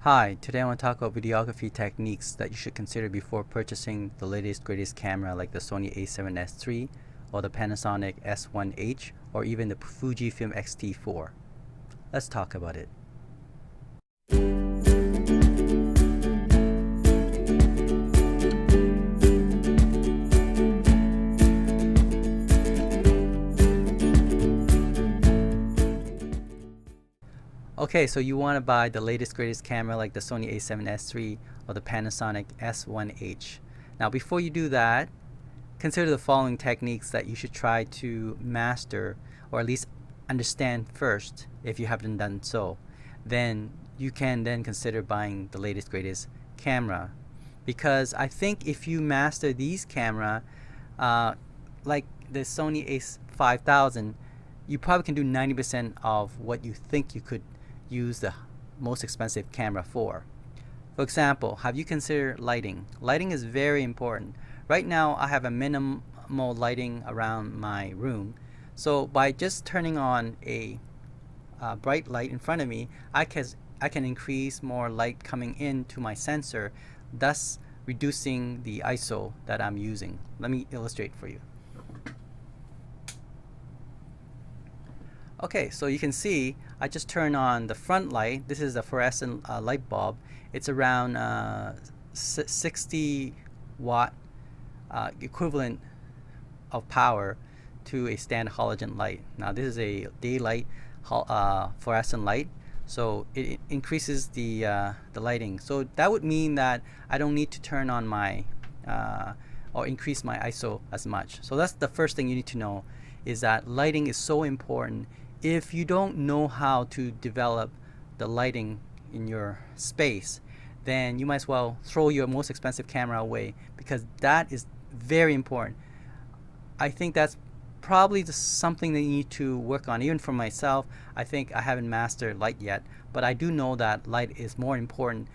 Hi, today I want to talk about videography techniques that you should consider before purchasing the latest greatest camera like the Sony a7S III or the Panasonic S1H or even the Fujifilm X-T4. Let's talk about it. Okay, so you want to buy the latest greatest camera like the Sony a7S III or the Panasonic S1H. Now before you do that, consider the following techniques that you should try to master or at least understand first if you haven't done so. Then you can then consider buying the latest greatest camera, because I think if you master these camera like the Sony a5000, you probably can do 90% of what you think you could use the most expensive camera for. For example, have you considered lighting? Lighting is very important. Right now I have a minimal lighting around my room, so by just turning on a bright light in front of me, I can increase more light coming into my sensor, thus reducing the ISO that I'm using. Let me illustrate for you. Okay, so you can see I just turn on the front light. This is a fluorescent light bulb. It's around 60 watt equivalent of power to a standard halogen light. Now this is a daylight fluorescent light, so it increases the lighting. So that would mean that I don't need to turn on my or increase my ISO as much. So that's the first thing you need to know, is that lighting is so important. If you don't know how to develop the lighting in your space, then you might as well throw your most expensive camera away, because that is very important. I think that's probably just something that you need to work on. Even for myself, I think I haven't mastered light yet, but I do know that light is more important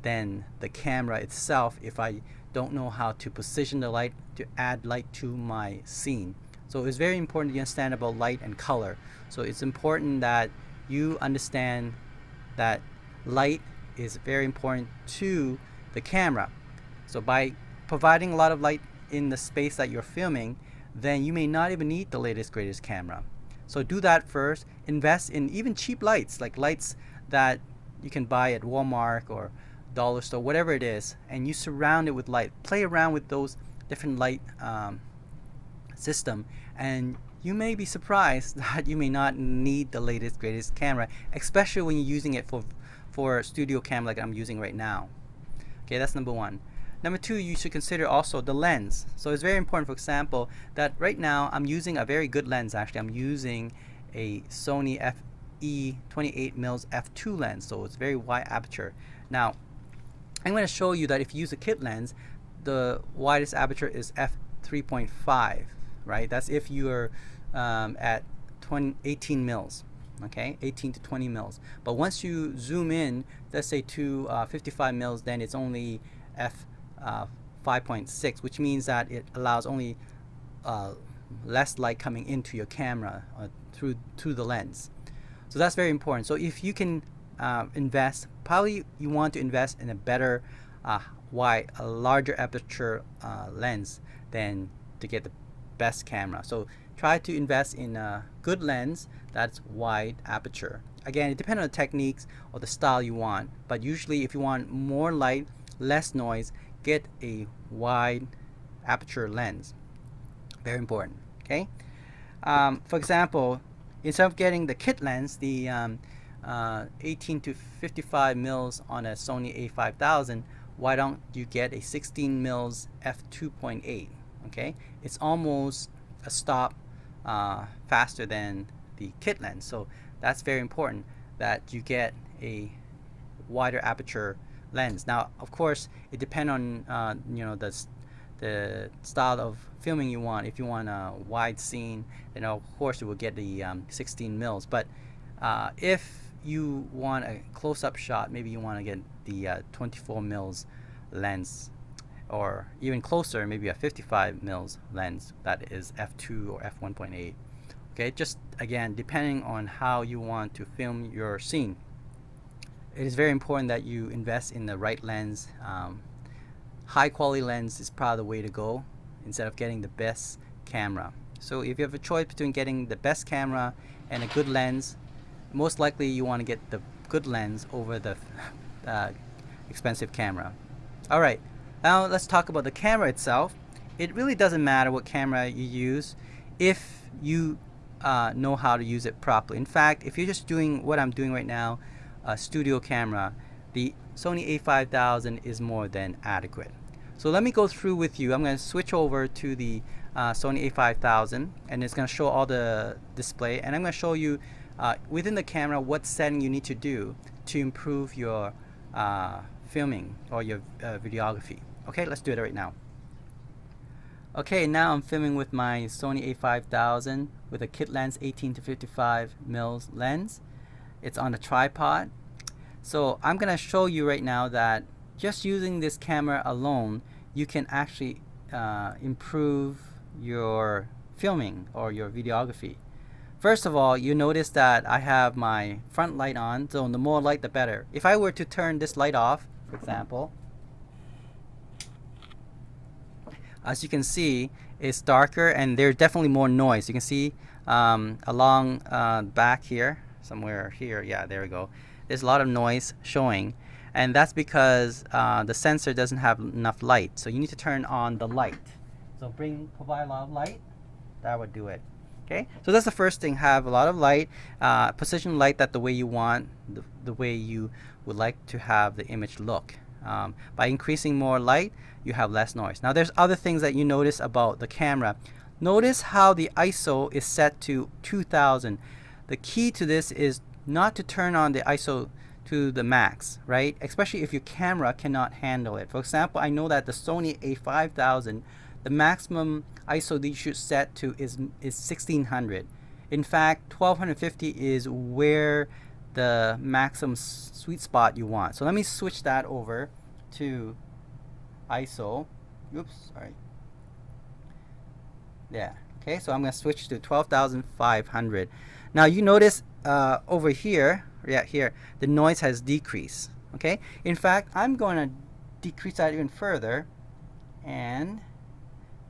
than the camera itself if I don't know how to position the light to add light to my scene. So it's very important to understand about light and color. So it's important that you understand that light is very important to the camera. So by providing a lot of light in the space that you're filming, then you may not even need the latest greatest camera. So do that first. Invest in even cheap lights, like lights that you can buy at Walmart or dollar store, whatever it is, and you surround it with light. Play around with those different light system, and you may be surprised that you may not need the latest greatest camera, especially when you're using it for a studio camera like I'm using right now. Okay, that's number one. Number two, you should consider also the lens. So it's very important, for example, that right now I'm using a very good lens. Actually, I'm using a Sony FE 28mm f2 lens, so it's very wide aperture. Now I'm going to show you that if you use a kit lens, the widest aperture is f3.5, right? That's if you're at 18 mils, okay, 18 to 20 mils. But once you zoom in, let's say to 55 mils, then it's only f5.6, which means that it allows only less light coming into your camera through the lens. So that's very important. So if you can invest, probably you want to invest in a better a larger aperture lens than to get the best camera. So try to invest in a good lens that's wide aperture. Again, it depends on the techniques or the style you want, but usually if you want more light, less noise, get a wide aperture lens. Very important. Okay. For example, instead of getting the kit lens, the 18 to 55 mils on a Sony a5000, why don't you get a 16 mils f2.8? Okay, it's almost a stop faster than the kit lens. So that's very important that you get a wider aperture lens. Now, of course, it depends on the style of filming you want. If you want a wide scene, then of course you will get the 16 mils. But if you want a close-up shot, maybe you want to get the 24 mils lens, or even closer, maybe a 55 mils lens that is f2 or f1.8. Okay, just again depending on how you want to film your scene. it is very important that you invest in the right lens. High quality lens is probably the way to go instead of getting the best camera. So if you have a choice between getting the best camera and a good lens, most likely you want to get the good lens over the expensive camera. Alright, now let's talk about the camera itself. It really doesn't matter what camera you use if you know how to use it properly. In fact, if you're just doing what I'm doing right now, a studio camera, the Sony a5000 is more than adequate. So let me go through with you. I'm going to switch over to the Sony a5000, and it's going to show all the display, and I'm going to show you within the camera what setting you need to do to improve your filming or your videography. Okay, let's do it right now. Okay, now I'm filming with my Sony a5000 with a kit lens 18 to 55 mils lens. It's on a tripod. So I'm going to show you right now that just using this camera alone, you can actually improve your filming or your videography. First of all, you notice that I have my front light on, so the more light the better. If I were to turn this light off, for example, as you can see, it's darker and there's definitely more noise. You can see along back here, somewhere here, yeah, there we go. There's a lot of noise showing, and that's because the sensor doesn't have enough light. So you need to turn on the light. So provide a lot of light. That would do it. Okay, so that's the first thing. Have a lot of light, position light that the way you want, the way you would like to have the image look. By increasing more light, you have less noise. Now there's other things that you notice about the camera. Notice how the ISO is set to 2000. The key to this is not to turn on the ISO to the max, right? Especially if your camera cannot handle it. For example, I know that the Sony a5000, the maximum ISO that you should set to is 1600. In fact, 1250 is where the maximum sweet spot you want. So let me switch that over to ISO. Oops, sorry. Yeah. Okay, so I'm going to switch to 12,500. Now you notice over here, yeah, here, the noise has decreased. Okay. In fact, I'm going to decrease that even further and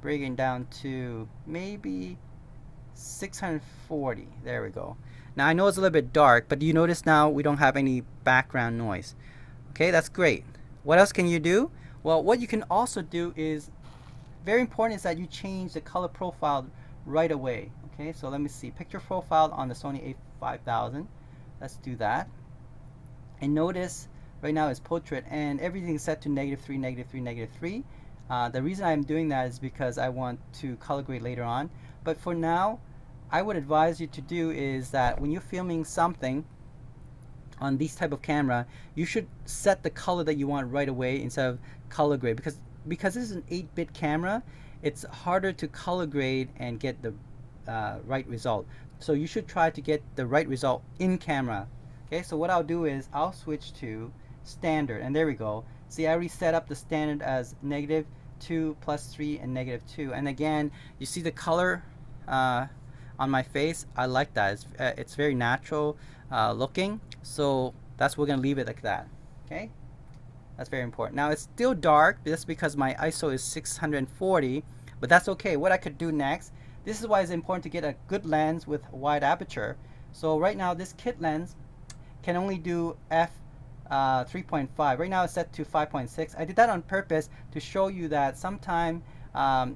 bring it down to maybe 640. There we go. Now I know it's a little bit dark, but you notice now we don't have any background noise. Okay, that's great. What else can you do? Well, what you can also do is very important is that you change the color profile right away. Okay, so let me see. Picture profile on the Sony a5000. Let's do that. And notice right now it's portrait and everything is set to -3, -3, -3. The reason I'm doing that is because I want to color grade later on. But for now, I would advise you to do is that when you're filming something on this type of camera, you should set the color that you want right away instead of color grade, because this is an 8-bit camera. It's harder to color grade and get the right result. So you should try to get the right result in camera. Okay, so what I'll do is I'll switch to standard, and there we go. See, I already set up the standard as -2, +3, and -2. And again, you see the color on my face. I like that. It's very natural looking. So that's we're gonna leave it like that. Okay, that's very important. Now it's still dark just because my ISO is 640, but that's okay. What I could do next, this is why it's important to get a good lens with wide aperture. So right now this kit lens can only do f3.5. Right now it's set to 5.6. I did that on purpose to show you that sometime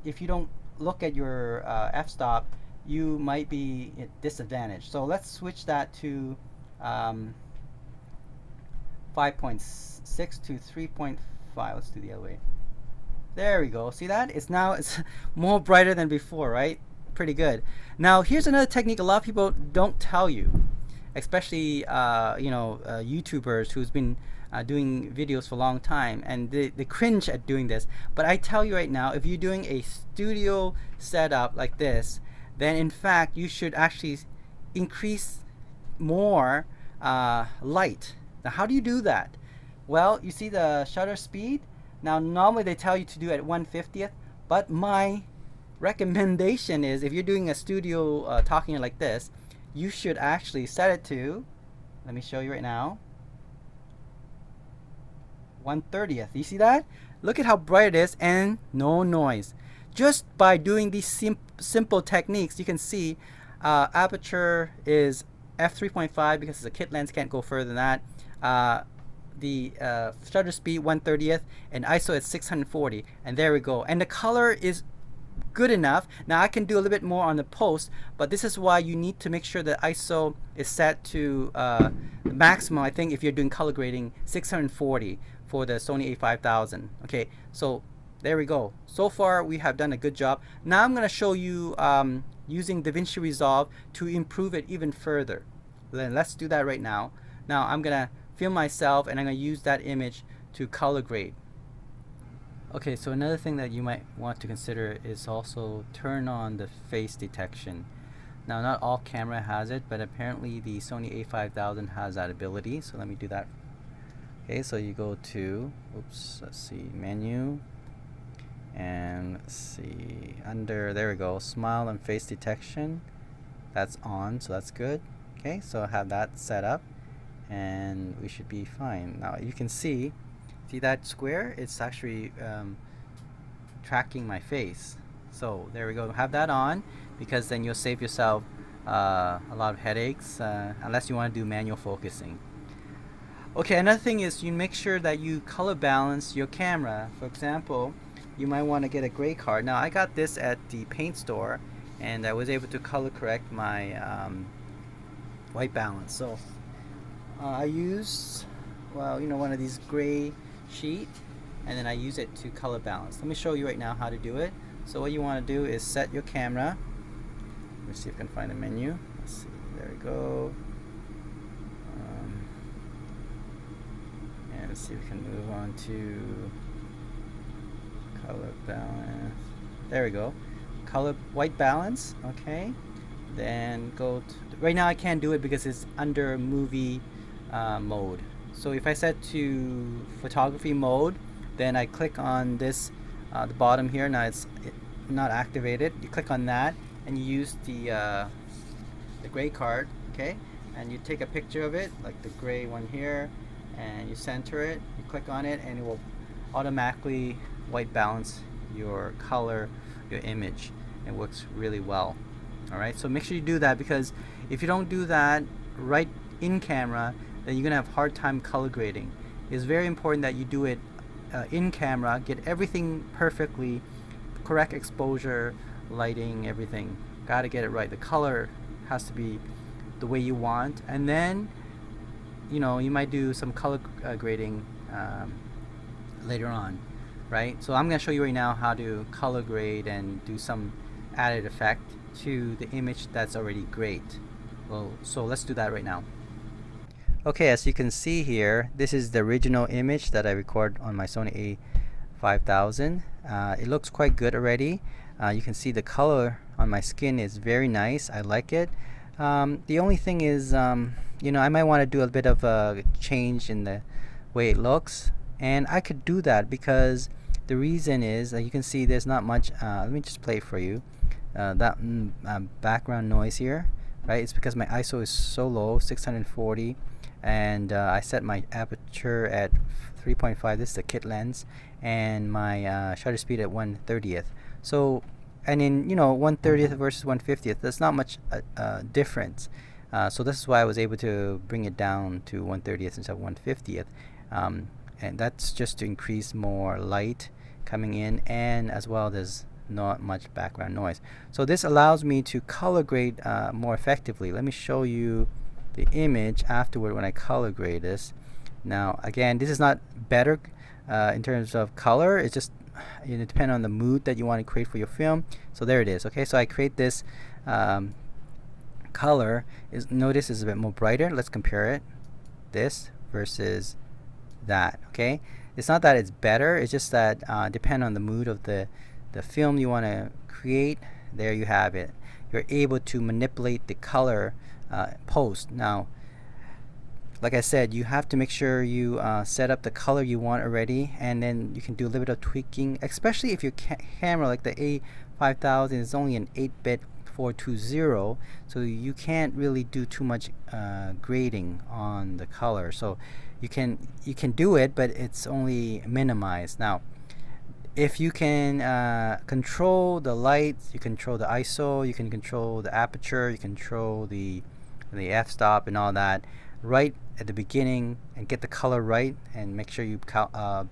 if you don't look at your f-stop, you might be at disadvantage. So let's switch that to 5.6 to 3.5. Let's do the other way. There we go. See that? It's more brighter than before, right? Pretty good. Now here's another technique a lot of people don't tell you, especially YouTubers who's been doing videos for a long time, and they cringe at doing this. But I tell you right now, if you're doing a studio setup like this, then in fact you should actually increase more light. Now how do you do that? Well, you see the shutter speed. Now normally they tell you to do at 1/50th, but my recommendation is if you're doing a studio talking like this, you should actually set it to, let me show you right now, 1/30th. You see that? Look at how bright it is and no noise. Just by doing these simple techniques, you can see aperture is f3.5 because it's a kit lens, can't go further than that. The shutter speed 1/30th and ISO at 640, and there we go. And the color is good enough. Now I can do a little bit more on the post, but this is why you need to make sure that ISO is set to the maximum. I think if you're doing color grading, 640 for the Sony a5000. Okay, so there we go. So far we have done a good job. Now I'm going to show you using DaVinci Resolve to improve it even further. Then let's do that right now. Now I'm going to film myself and I'm going to use that image to color grade. Okay, so another thing that you might want to consider is also turn on the face detection. Now not all camera has it, but apparently the Sony a5000 has that ability, so let me do that. Okay, so you go to, let's see, menu, and let's see, under, there we go, smile and face detection. That's on, so that's good. Okay, so I have that set up and we should be fine. Now you can see that square? It's actually tracking my face. So there we go. Have that on because then you'll save yourself a lot of headaches unless you want to do manual focusing. Okay, another thing is you make sure that you color balance your camera. For example, you might want to get a gray card. Now I got this at the paint store and I was able to color correct my white balance. So I use, well, you know, one of these gray sheet, and then I use it to color balance. Let me show you right now how to do it. So what you want to do is set your camera. Let's see if I can find a menu. Let's see, there we go. And let's see if we can move on to color balance. There we go. Color white balance. Okay. Then go to, right now I can't do it because it's under movie mode. So if I set to photography mode, then I click on this, the bottom here. Now it's not activated. You click on that and you use the gray card, okay? And you take a picture of it, like the gray one here, and you center it. You click on it and it will automatically white balance your color, your image. It works really well. Alright, so make sure you do that, because if you don't do that right in camera, then you're gonna have a hard time color grading. It's very important that you do it in camera, get everything perfectly, correct exposure, lighting, everything. Gotta get it right. The color has to be the way you want, and then you know, you might do some color grading later on, right? So I'm gonna show you right now how to color grade and do some added effect to the image that's already great. Well, so let's do that right now. Okay, as you can see here, this is the original image that I record on my Sony a5000. It looks quite good already. You can see the color on my skin is very nice. I like it. The only thing is, you know, I might want to do a bit of a change in the way it looks, and I could do that because the reason is that you can see there's not much. Let me just play it for you. That background noise here, right? It's because my ISO is so low, 640. And I set my aperture at 3.5. This is the kit lens, and my shutter speed at 1/30th. So, and in, you know, 1/30th versus 1/50th, there's not much difference. So this is why I was able to bring it down to 1/30th instead of 1/50th, and that's just to increase more light coming in, and as well there's not much background noise. So this allows me to color grade more effectively. Let me show you the image afterward when I color grade this. Now again, this is not better in terms of color. It's just, you know, depend on the mood that you want to create for your film. So there it is. Okay, so I create this color. Notice is a bit more brighter. Let's compare it, this versus that. Okay, it's not that it's better, it's just that depend on the mood of the film you want to create. There you have it. You're able to manipulate the color post. Now, like I said, you have to make sure you set up the color you want already, and then you can do a little bit of tweaking, especially if your camera, like the a5000, is only an 8-bit 420, so you can't really do too much grading on the color. So you can do it, but it's only minimized. Now, if you can control the light, you control the ISO, you can control the aperture, you control the f-stop and all that right at the beginning, and get the color right, and make sure you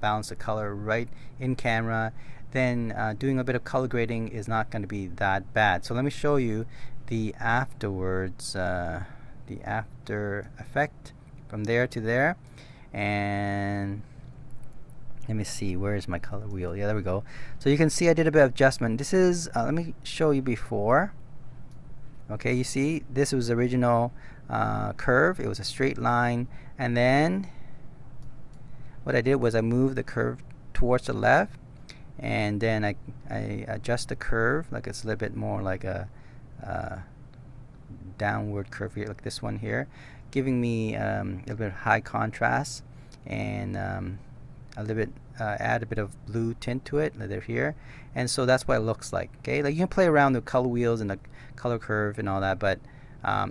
balance the color right in camera, then doing a bit of color grading is not going to be that bad. So let me show you the afterwards, the after effect from there to there. And let me see, where is my color wheel? Yeah, there we go. So you can see I did a bit of adjustment. This is let me show you before. Okay, you see this was the original curve. It was a straight line, and then what I did was I moved the curve towards the left, and then I adjust the curve like it's a little bit more like a downward curve here, like this one here, giving me a little bit of high contrast, and a little bit add a bit of blue tint to it like here, and so that's what it looks like. Okay, like you can play around with color wheels and the color curve and all that, but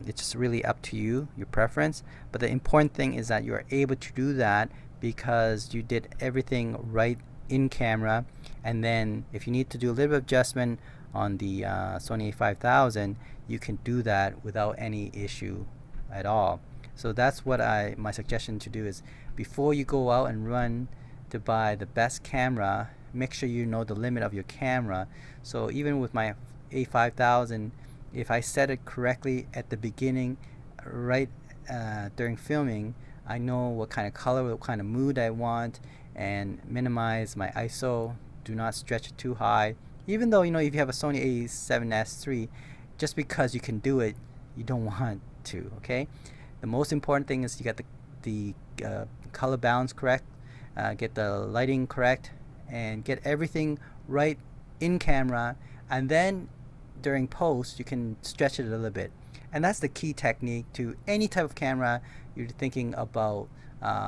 it's just really up to you, your preference. But the important thing is that you are able to do that because you did everything right in camera, and then if you need to do a little bit of adjustment on the Sony a5000, you can do that without any issue at all. So that's what my suggestion to do is, before you go out and run to buy the best camera, make sure you know the limit of your camera. So even with my a5000, if I set it correctly at the beginning, right during filming, I know what kind of color, what kind of mood I want, and minimize my ISO. Do not stretch it too high. Even though, if you have a Sony a7S III, just because you can do it, you don't want to. Okay, the most important thing is you get the color balance correct, get the lighting correct, and get everything right in camera, and then during post you can stretch it a little bit. And that's the key technique to any type of camera you're thinking about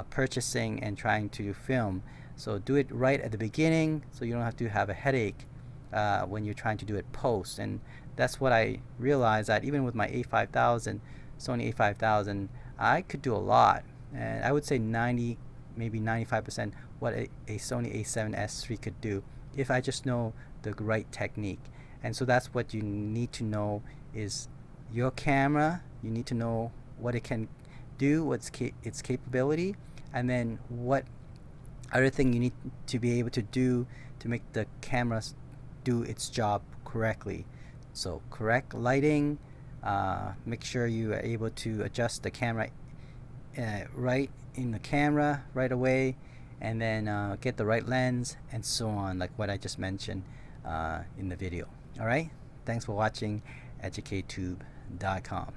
purchasing and trying to film. So do it right at the beginning so you don't have to have a headache when you're trying to do it post. And that's what I realized, that even with my a5000, Sony a5000, I could do a lot, and I would say 90, maybe 95% what a Sony a7S III could do if I just know the right technique. And so that's what you need to know, is your camera. You need to know what it can do, what's its capability, and then what other thing you need to be able to do to make the camera do its job correctly. So correct lighting, make sure you are able to adjust the camera right in the camera right away, and then get the right lens, and so on, like what I just mentioned in the video. Alright, thanks for watching EducateTube.com.